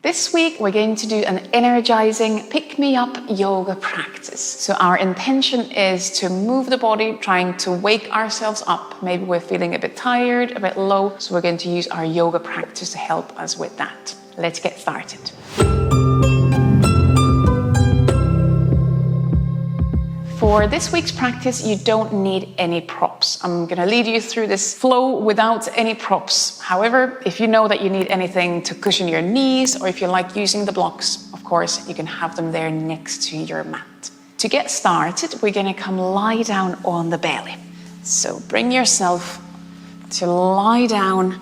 This week, we're going to do an energizing pick-me-up yoga practice. So our intention is to move the body, trying to wake ourselves up. Maybe we're feeling a bit tired, a bit low. So we're going to use our yoga practice to help us with that. Let's get started. For this week's practice, you don't need any props. I'm going to lead you through this flow without any props. However, if you know that you need anything to cushion your knees, or if you like using the blocks, of course, you can have them there next to your mat. To get started, we're going to come lie down on the belly. So bring yourself to lie down,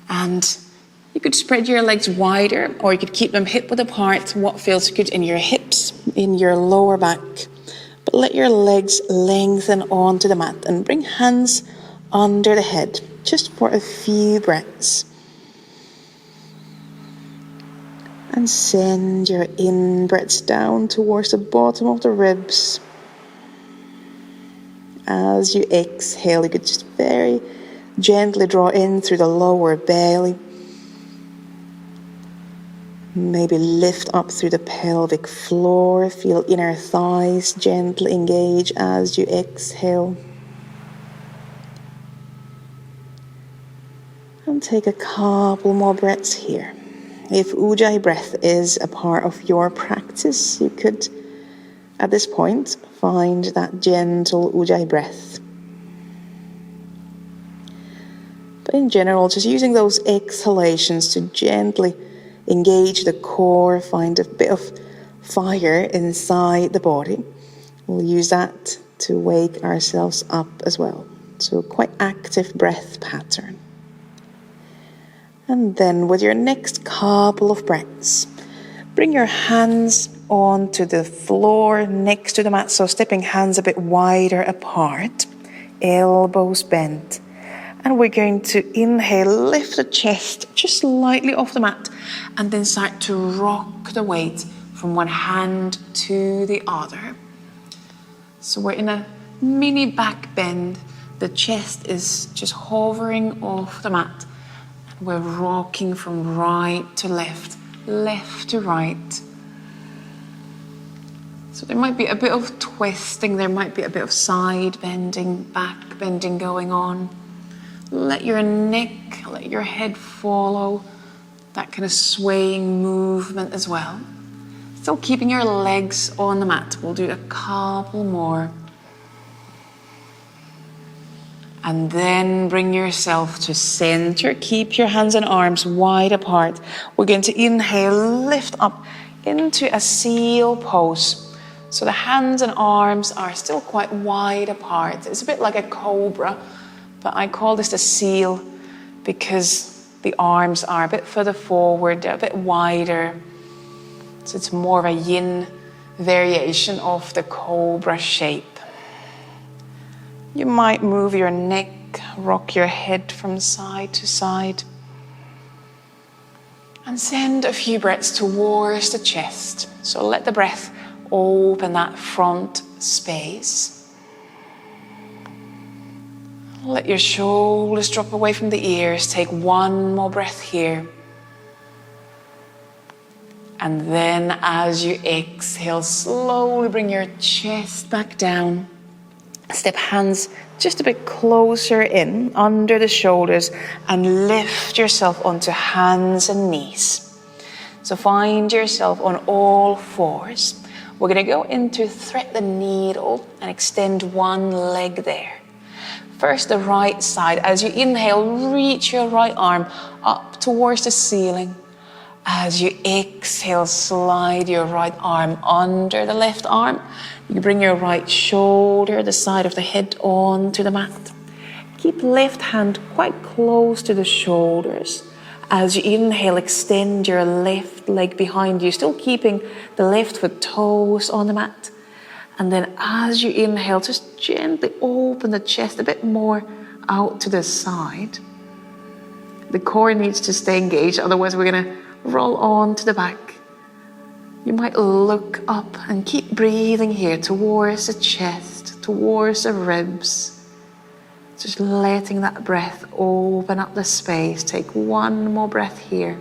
and you could spread your legs wider, or you could keep them hip-width apart, what feels good in your hips, in your lower back. But let your legs lengthen onto the mat and bring hands under the head, just for a few breaths. And send your in-breaths down towards the bottom of the ribs. As you exhale, you could just very gently draw in through the lower belly. Maybe lift up through the pelvic floor. Feel inner thighs gently engage as you exhale. And take a couple more breaths here. If Ujjayi breath is a part of your practice, you could, at this point, find that gentle Ujjayi breath. But in general, just using those exhalations to gently engage the core, find a bit of fire inside the body. We'll use that to wake ourselves up as well. So quite active breath pattern. And then with your next couple of breaths, bring your hands onto the floor next to the mat. So stepping hands a bit wider apart, elbows bent. And we're going to inhale, lift the chest just slightly off the mat, and then start to rock the weight from one hand to the other. So we're in a mini back bend. The chest is just hovering off the mat. And we're rocking from right to left, left to right. So there might be a bit of twisting, there might be a bit of side bending, back bending going on. Let your neck, let your head follow that kind of swaying movement as well. Still keeping your legs on the mat. We'll do a couple more. And then bring yourself to center. Keep your hands and arms wide apart. We're going to inhale, lift up into a seal pose. So the hands and arms are still quite wide apart. It's a bit like a cobra. But I call this the seal because the arms are a bit further forward, they're a bit wider. So it's more of a yin variation of the cobra shape. You might move your neck, rock your head from side to side. And send a few breaths towards the chest. So let the breath open that front space. Let your shoulders drop away from the ears. Take one more breath here. And then as you exhale, slowly bring your chest back down. Step hands just a bit closer in, under the shoulders, and lift yourself onto hands and knees. So find yourself on all fours. We're going to go into thread the needle and extend one leg there. First, the right side. As you inhale, reach your right arm up towards the ceiling. As you exhale, slide your right arm under the left arm. You bring your right shoulder, the side of the head, onto the mat. Keep left hand quite close to the shoulders. As you inhale, extend your left leg behind you, still keeping the left foot toes on the mat. And then as you inhale, just gently open the chest a bit more out to the side. The core needs to stay engaged, otherwise we're going to roll on to the back. You might look up and keep breathing here towards the chest, towards the ribs. Just letting that breath open up the space. Take one more breath here.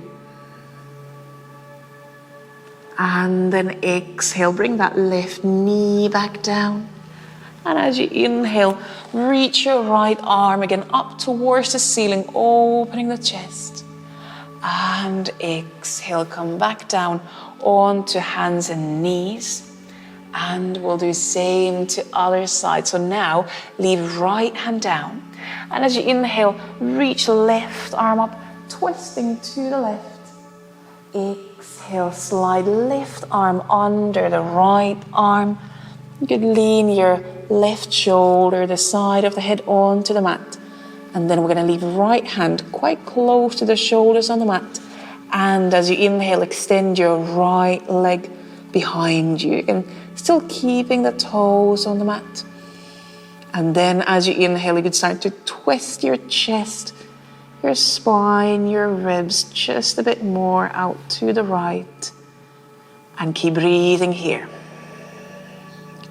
And then exhale, bring that left knee back down. And as you inhale, reach your right arm again up towards the ceiling, opening the chest. And exhale, come back down onto hands and knees. And we'll do same to other side. So now leave right hand down. And as you inhale, reach left arm up, twisting to the left. Exhale, slide left arm under the right arm. You could lean your left shoulder, the side of the head onto the mat. And then we're going to leave right hand quite close to the shoulders on the mat. And as you inhale, extend your right leg behind you. And still keeping the toes on the mat. And then as you inhale, you could start to twist your chest, your spine, your ribs just a bit more out to the right. And keep breathing here.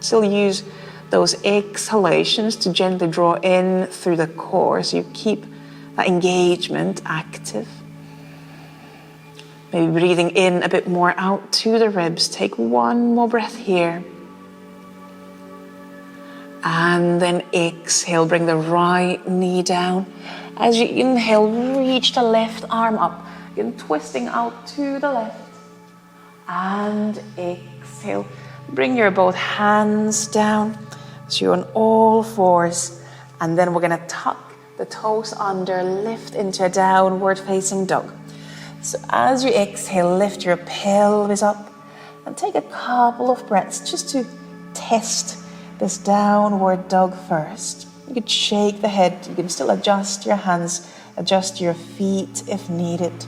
Still use those exhalations to gently draw in through the core so you keep that engagement active. Maybe breathing in a bit more out to the ribs. Take one more breath here. And then exhale, bring the right knee down. As you inhale, reach the left arm up. Again, twisting out to the left. And exhale, bring your both hands down. So you're on all fours. And then we're going to tuck the toes under, lift into a downward facing dog. So as you exhale, lift your pelvis up and take a couple of breaths just to test this downward dog first. You could shake the head. You can still adjust your hands, adjust your feet if needed.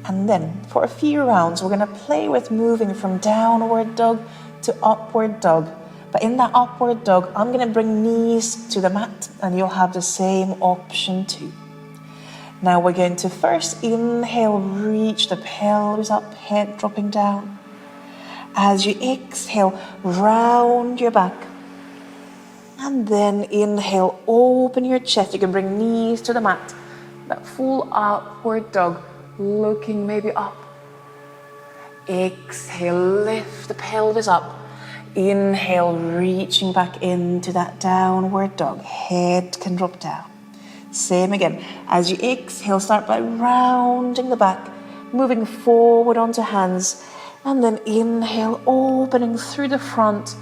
And then for a few rounds, we're going to play with moving from downward dog to upward dog. But in that upward dog, I'm going to bring knees to the mat and you'll have the same option too. Now we're going to first inhale, reach the pelvis up, head dropping down. As you exhale, round your back. And then inhale, open your chest. You can bring knees to the mat. That full upward dog, looking maybe up. Exhale, lift the pelvis up. Inhale, reaching back into that downward dog. Head can drop down. Same again. As you exhale, start by rounding the back, moving forward onto hands, and then inhale, opening through the front,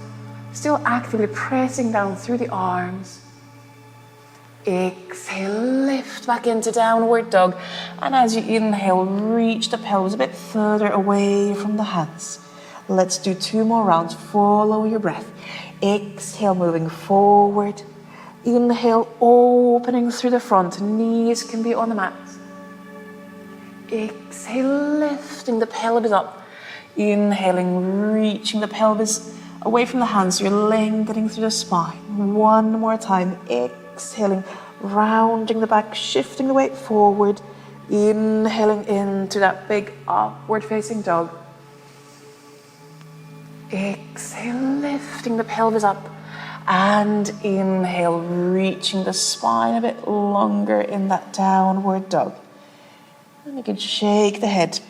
still actively pressing down through the arms. Exhale, lift back into downward dog, and as you inhale, reach the pelvis a bit further away from the hands. Let's do 2 more rounds. Follow your breath. Exhale, moving forward. Inhale, opening through the front. Knees can be on the mat. Exhale, lifting the pelvis up. Inhaling, reaching the pelvis away from the hands. You're lengthening through the spine. 1 more time. Exhaling, rounding the back, shifting the weight forward. Inhaling into that big upward facing dog. Exhale, lifting the pelvis up. And inhale, reaching the spine a bit longer in that downward dog. And you can shake the head.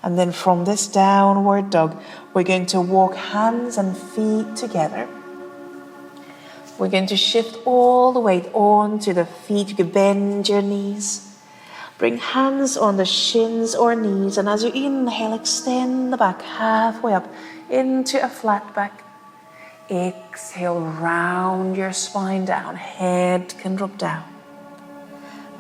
And then from this downward dog, we're going to walk hands and feet together. We're going to shift all the weight onto the feet. You can bend your knees. Bring hands on the shins or knees. And as you inhale, extend the back halfway up into a flat back. Exhale, round your spine down. Head can drop down.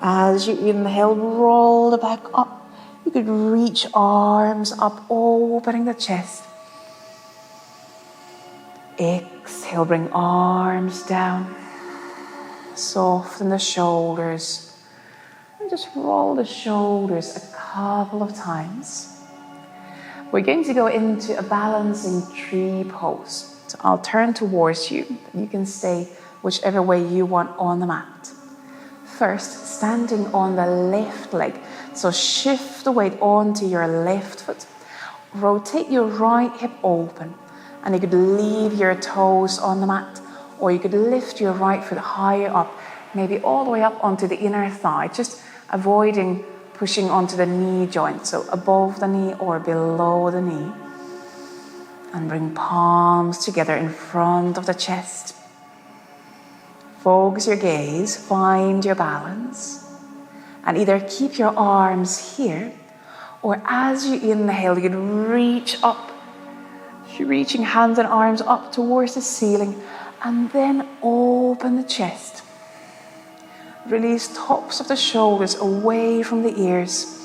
As you inhale, roll the back up. You could reach arms up, opening the chest. Exhale, bring arms down. Soften the shoulders. And just roll the shoulders a couple of times. We're going to go into a balancing tree pose. So I'll turn towards you. You can stay whichever way you want on the mat. First, standing on the left leg. So shift the weight onto your left foot. Rotate your right hip open. And you could leave your toes on the mat. Or you could lift your right foot higher up. Maybe all the way up onto the inner thigh. Just avoiding pushing onto the knee joint, so above the knee or below the knee. And bring palms together in front of the chest. Focus your gaze, find your balance. And either keep your arms here, or as you inhale, you can reach up. You're reaching hands and arms up towards the ceiling, and then open the chest. Release tops of the shoulders away from the ears.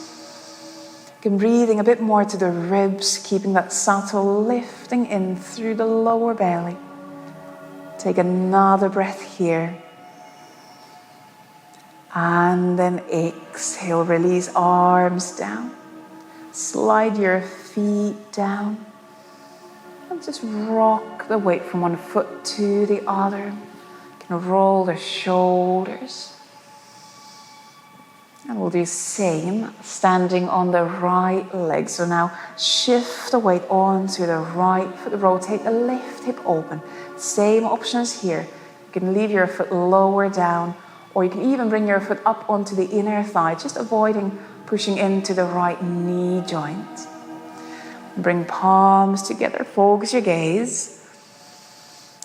Again, breathing a bit more to the ribs, keeping that subtle lifting in through the lower belly. Take another breath here. And then exhale, release arms down. Slide your feet down. And just rock the weight from one foot to the other. You can roll the shoulders. And we'll do the same, standing on the right leg. So now shift the weight onto the right foot, rotate the left hip open. Same options here. You can leave your foot lower down, or you can even bring your foot up onto the inner thigh, just avoiding pushing into the right knee joint. Bring palms together, focus your gaze,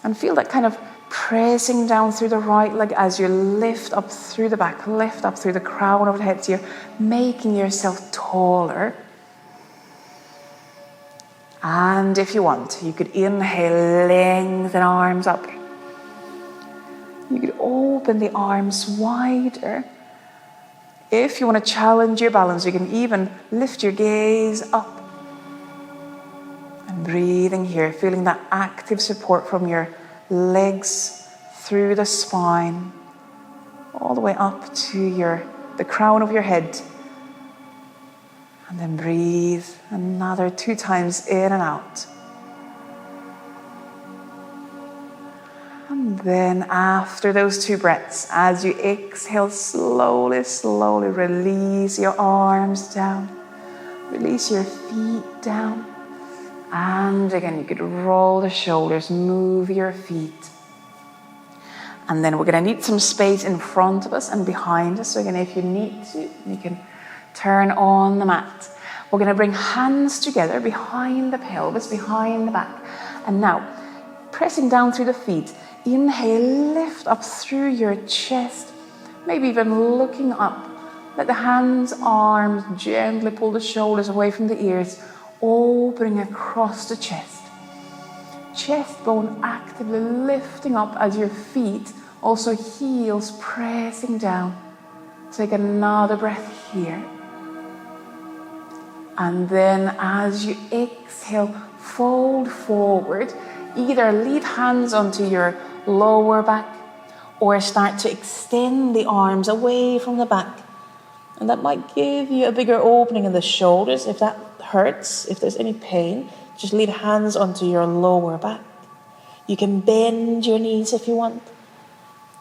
and feel that kind of pressing down through the right leg as you lift up through the back, lift up through the crown of the head. So you're making yourself taller. And if you want, you could inhale, lengthen arms up. You could open the arms wider. If you want to challenge your balance, you can even lift your gaze up. And breathing here, feeling that active support from your legs through the spine, all the way up to the crown of your head. And then breathe another 2 times in and out. And then after those 2 breaths, as you exhale, slowly, slowly release your arms down. Release your feet down. And again, you could roll the shoulders, move your feet. And then we're going to need some space in front of us and behind us. So again, if you need to, you can turn on the mat. We're going to bring hands together behind the pelvis, behind the back. And now, pressing down through the feet. Inhale, lift up through your chest. Maybe even looking up. Let the hands, arms gently pull the shoulders away from the ears. Opening across the chest. Chest bone actively lifting up as your feet, also heels pressing down. Take another breath here. And then as you exhale, fold forward. Either lead hands onto your lower back or start to extend the arms away from the back. And that might give you a bigger opening in the shoulders. If that hurts, if there's any pain, just lead hands onto your lower back. You can bend your knees if you want.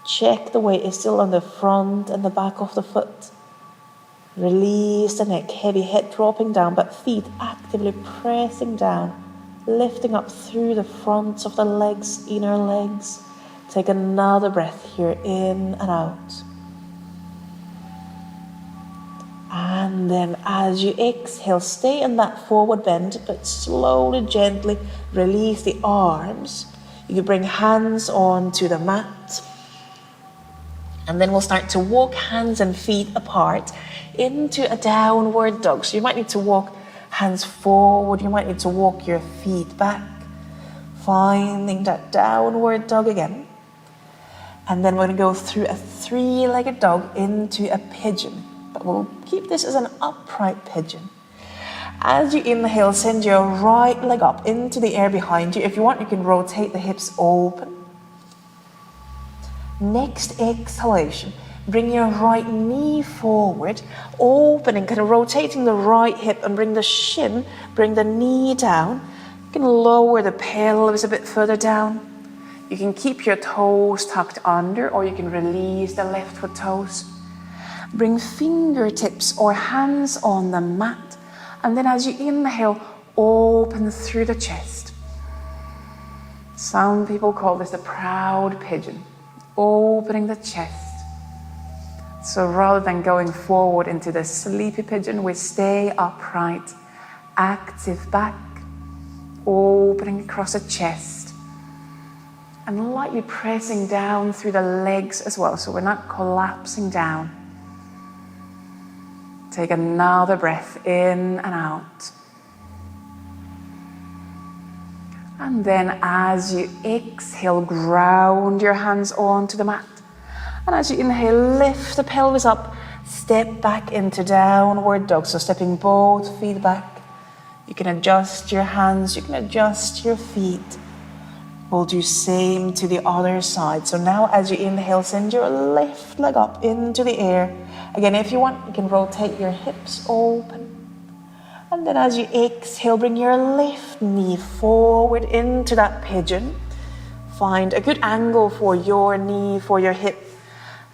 Check the weight is still on the front and the back of the foot. Release the neck, heavy head dropping down, but feet actively pressing down, lifting up through the fronts of the legs, inner legs. Take another breath here, in and out. And then as you exhale, stay in that forward bend, but slowly, gently release the arms. You can bring hands onto the mat. And then we'll start to walk hands and feet apart into a downward dog. So you might need to walk hands forward. You might need to walk your feet back. Finding that downward dog again. And then we're going to go through a 3-legged dog into a pigeon. But we'll keep this as an upright pigeon. As you inhale, send your right leg up into the air behind you. If you want, you can rotate the hips open. Next exhalation, bring your right knee forward, opening, kind of rotating the right hip and bring the shin, bring the knee down. You can lower the pelvis a bit further down. You can keep your toes tucked under, or you can release the left foot toes. Bring fingertips or hands on the mat. And then as you inhale, open through the chest. Some people call this the proud pigeon. Opening the chest. So rather than going forward into the sleepy pigeon, we stay upright, active back, opening across the chest, and lightly pressing down through the legs as well, so we're not collapsing down. Take another breath in and out. And then as you exhale, ground your hands onto the mat. And as you inhale, lift the pelvis up, step back into downward dog. So stepping both feet back. You can adjust your hands, you can adjust your feet. We'll do same to the other side. So now as you inhale, send your left leg up into the air. Again, if you want, you can rotate your hips open. And then as you exhale, bring your left knee forward into that pigeon. Find a good angle for your knee, for your hip.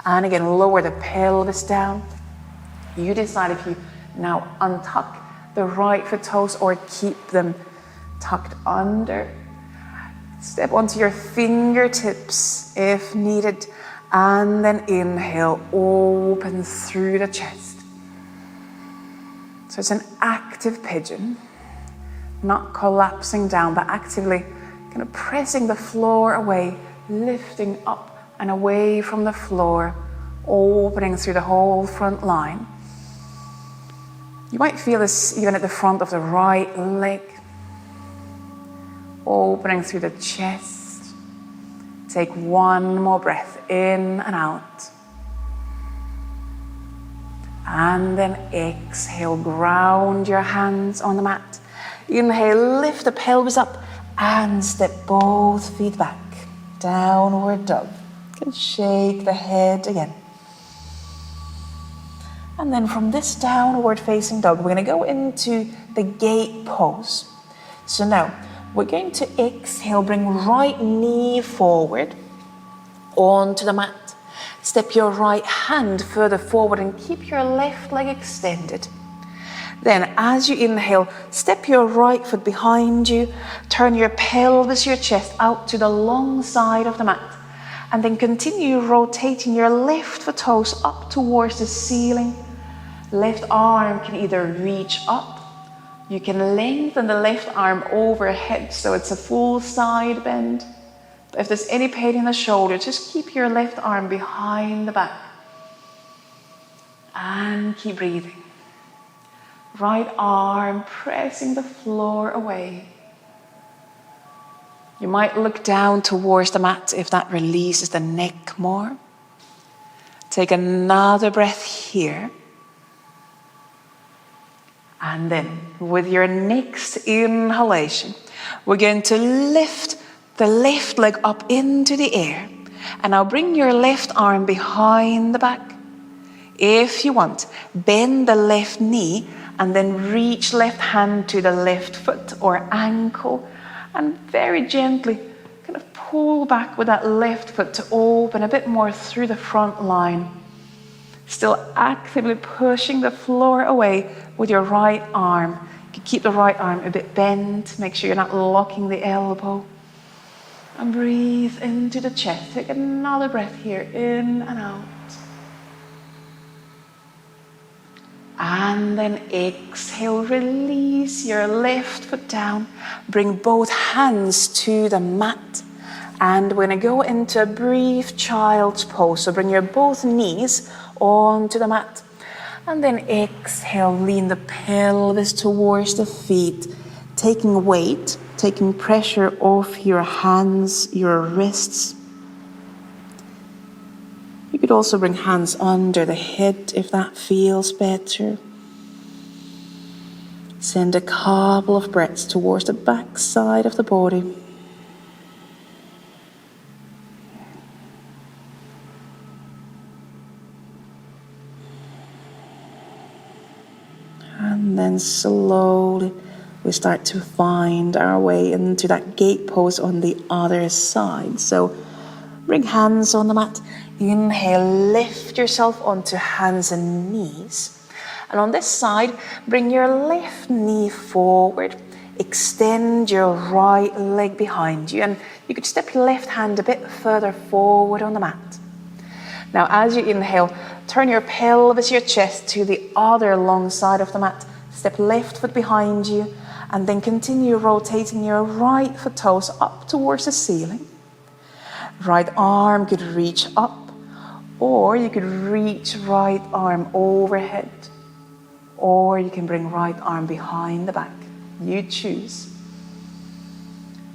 And again, lower the pelvis down. You decide if you now untuck the right foot toes or keep them tucked under. Step onto your fingertips if needed. And then inhale, open through the chest. So it's an active pigeon, not collapsing down, but actively kind of pressing the floor away, lifting up and away from the floor, opening through the whole front line. You might feel this even at the front of the right leg, opening through the chest. Take one more breath in and out. And then exhale, ground your hands on the mat. Inhale, lift the pelvis up and step both feet back. Downward dog. You can shake the head again. And then from this downward facing dog, we're going to go into the gate pose. So now we're going to exhale, bring right knee forward onto the mat. Step your right hand further forward and keep your left leg extended. Then as you inhale, step your right foot behind you, turn your pelvis, your chest out to the long side of the mat. And then continue rotating your left foot toes up towards the ceiling. Left arm can either reach up, you can lengthen the left arm overhead so it's a full side bend. If there's any pain in the shoulder, just keep your left arm behind the back. And keep breathing. Right arm pressing the floor away. You might look down towards the mat if that releases the neck more. Take another breath here. And then with your next inhalation, we're going to lift the left leg up into the air. And now bring your left arm behind the back. If you want, bend the left knee and then reach left hand to the left foot or ankle. And very gently kind of pull back with that left foot to open a bit more through the front line. Still actively pushing the floor away with your right arm. You can keep the right arm a bit bent. Make sure you're not locking the elbow. And breathe into the chest. Take another breath here, in and out. And then exhale, release your left foot down. Bring both hands to the mat. And we're going to go into a brief child's pose. So bring your both knees onto the mat. And then exhale, lean the pelvis towards the feet. Taking weight, taking pressure off your hands, your wrists. You could also bring hands under the head if that feels better. Send a couple of breaths towards the back side of the body. And then slowly we start to find our way into that gate pose on the other side. So bring hands on the mat. Inhale, lift yourself onto hands and knees. And on this side, bring your left knee forward. Extend your right leg behind you. And you could step your left hand a bit further forward on the mat. Now, as you inhale, turn your pelvis, your chest to the other long side of the mat. Step left foot behind you and then continue rotating your right foot toes up towards the ceiling. Right arm could reach up, or you could reach right arm overhead, or you can bring right arm behind the back. You choose.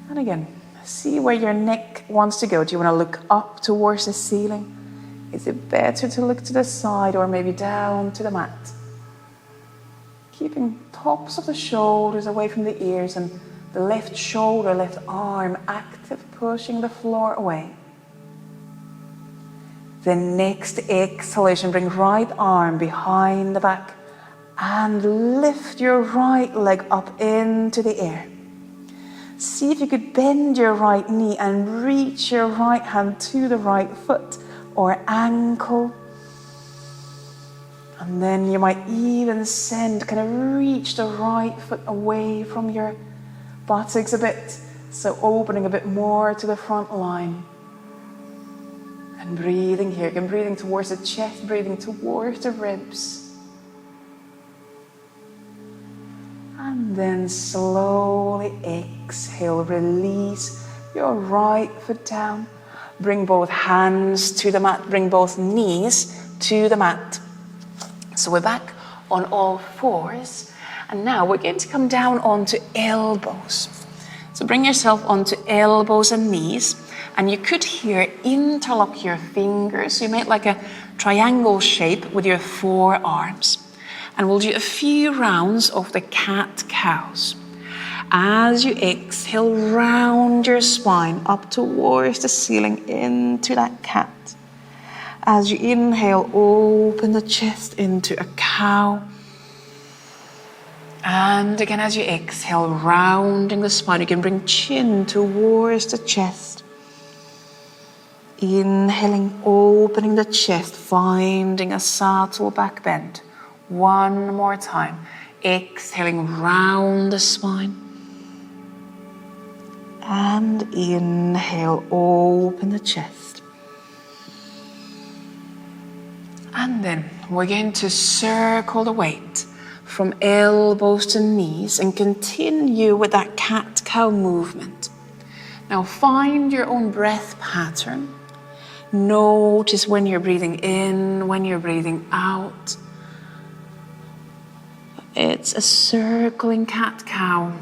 And again, see where your neck wants to go. Do you want to look up towards the ceiling? Is it better to look to the side or maybe down to the mat? Keeping tops of the shoulders away from the ears and the left shoulder, left arm active, pushing the floor away. The next exhalation, bring right arm behind the back and lift your right leg up into the air. See if you could bend your right knee and reach your right hand to the right foot or ankle. And then you might even kind of reach the right foot away from your buttocks a bit. So opening a bit more to the front line. And breathing here, again, breathing towards the chest, breathing towards the ribs. And then slowly exhale, release your right foot down. Bring both hands to the mat, bring both knees to the mat. So we're back on all fours. And now we're going to come down onto elbows. So bring yourself onto elbows and knees. And you could here interlock your fingers. You make like a triangle shape with your forearms. And we'll do a few rounds of the cat-cows. As you exhale, round your spine up towards the ceiling into that cat. As you inhale, open the chest into a cow. And again, as you exhale, rounding the spine, you can bring chin towards the chest. Inhaling, opening the chest, finding a subtle back bend. One more time. Exhaling, round the spine. And inhale, open the chest. And then we're going to circle the weight from elbows to knees and continue with that cat-cow movement. Now find your own breath pattern. Notice when you're breathing in, when you're breathing out. It's a circling cat-cow.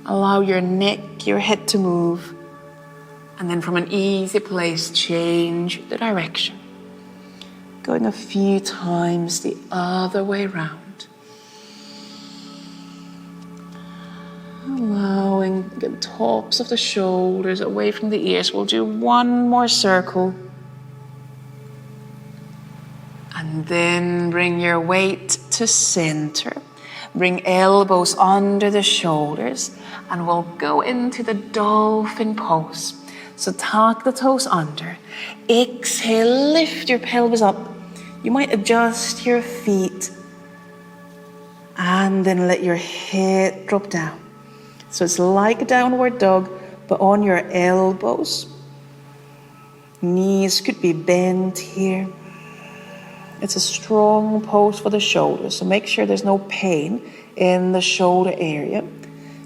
Allow your neck, your head to move. And then from an easy place, change the direction. Going a few times the other way around. Allowing the tops of the shoulders away from the ears. We'll do one more circle. And then bring your weight to center. Bring elbows under the shoulders. And we'll go into the dolphin pose. So tuck the toes under. Exhale, lift your pelvis up. You might adjust your feet. And then let your head drop down. So it's like a downward dog, but on your elbows. Knees could be bent here. It's a strong pose for the shoulders, so make sure there's no pain in the shoulder area.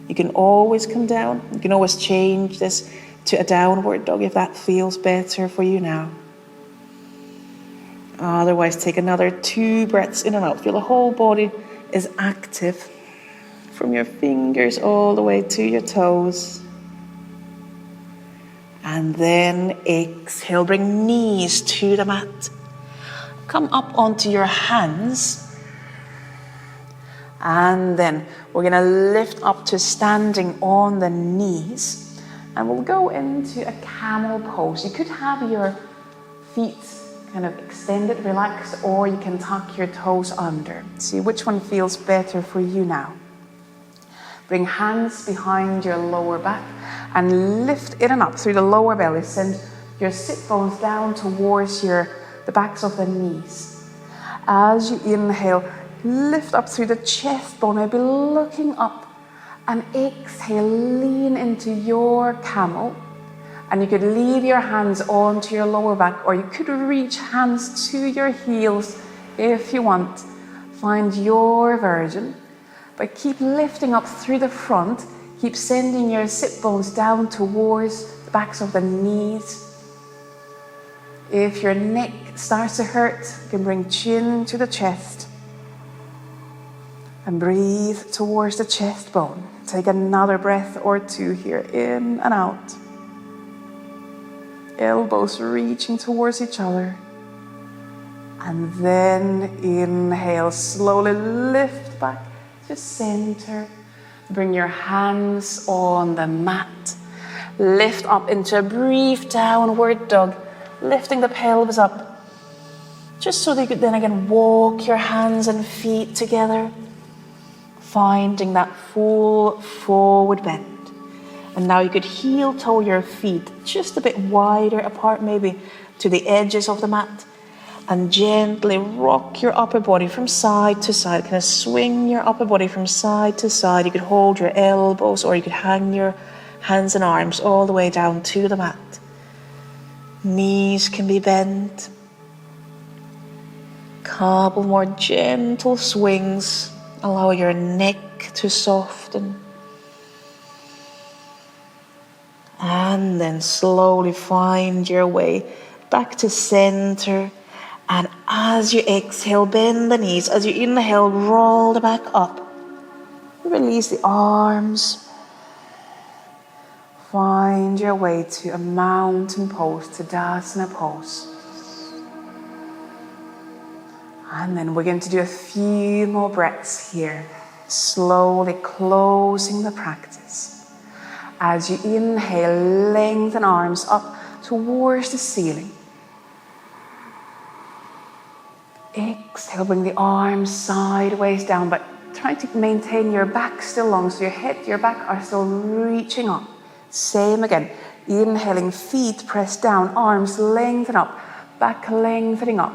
You can always come down. You can always change this to a downward dog if that feels better for you now. Otherwise, take another 2 breaths in and out. Feel the whole body is active from your fingers all the way to your toes. And then exhale, bring knees to the mat. Come up onto your hands. And then we're going to lift up to standing on the knees. And we'll go into a camel pose. You could have your feet kind of extended, relaxed, or you can tuck your toes under. See which one feels better for you now. Bring hands behind your lower back and lift in and up through the lower belly. Send your sit bones down towards the backs of the knees. As you inhale, lift up through the chest bone. Maybe looking up. And exhale, lean into your camel. And you could leave your hands onto your lower back, or you could reach hands to your heels if you want. Find your version. But keep lifting up through the front. Keep sending your sit bones down towards the backs of the knees. If your neck starts to hurt, you can bring chin to the chest. And breathe towards the chest bone. Take another breath or two here, in and out. Elbows reaching towards each other. And then inhale, slowly lift back to center. Bring your hands on the mat. Lift up into a brief downward dog, lifting the pelvis up. Just so that you could then again walk your hands and feet together, finding that full forward bend. And now you could heel toe your feet just a bit wider apart, maybe to the edges of the mat, and gently rock your upper body from side to side. Kind of swing your upper body from side to side. You could hold your elbows, or you could hang your hands and arms all the way down to the mat. Knees can be bent. Couple more gentle swings. Allow your neck to soften. And then slowly find your way back to center. And as you exhale, bend the knees. As you inhale, roll the back up. Release the arms. Find your way to a mountain pose, to Tadasana pose. And then we're going to do a few more breaths here. Slowly closing the practice. As you inhale, lengthen arms up towards the ceiling. Exhale, bring the arms sideways down, but try to maintain your back still long, so your head, your back are still reaching up. Same again. Inhaling, feet press down, arms lengthen up, back lengthening up.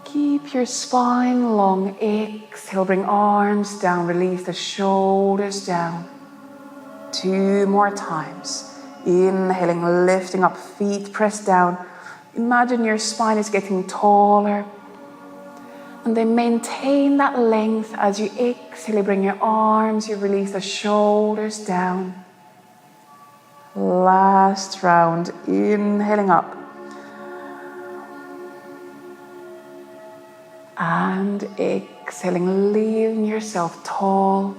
Keep your spine long. Exhale, bring arms down, release the shoulders down. 2 more times. Inhaling, lifting up, feet press down. Imagine your spine is getting taller. And then maintain that length as you exhale. Bring your arms, you release the shoulders down. Last round, inhaling up. And exhaling, leaving yourself tall.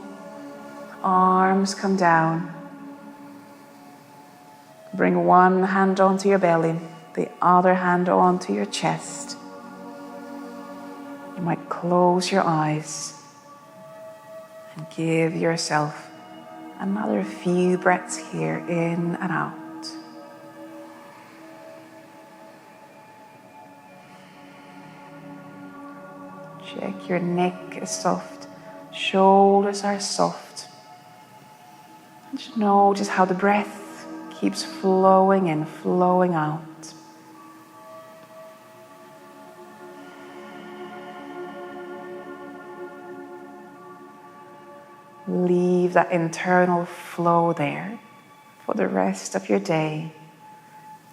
Arms come down. Bring one hand onto your belly, the other hand onto your chest. You might close your eyes and give yourself another few breaths here, in and out. Check your neck is soft, shoulders are soft. And just notice how the breath keeps flowing in, flowing out. Leave that internal flow there for the rest of your day.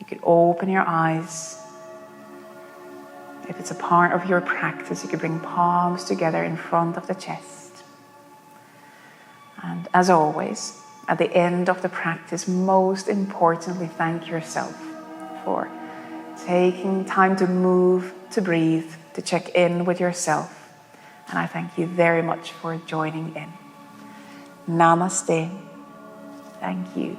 You could open your eyes. If it's a part of your practice, you could bring palms together in front of the chest. And as always, at the end of the practice, most importantly, thank yourself for taking time to move, to breathe, to check in with yourself. And I thank you very much for joining in. Namaste. Thank you.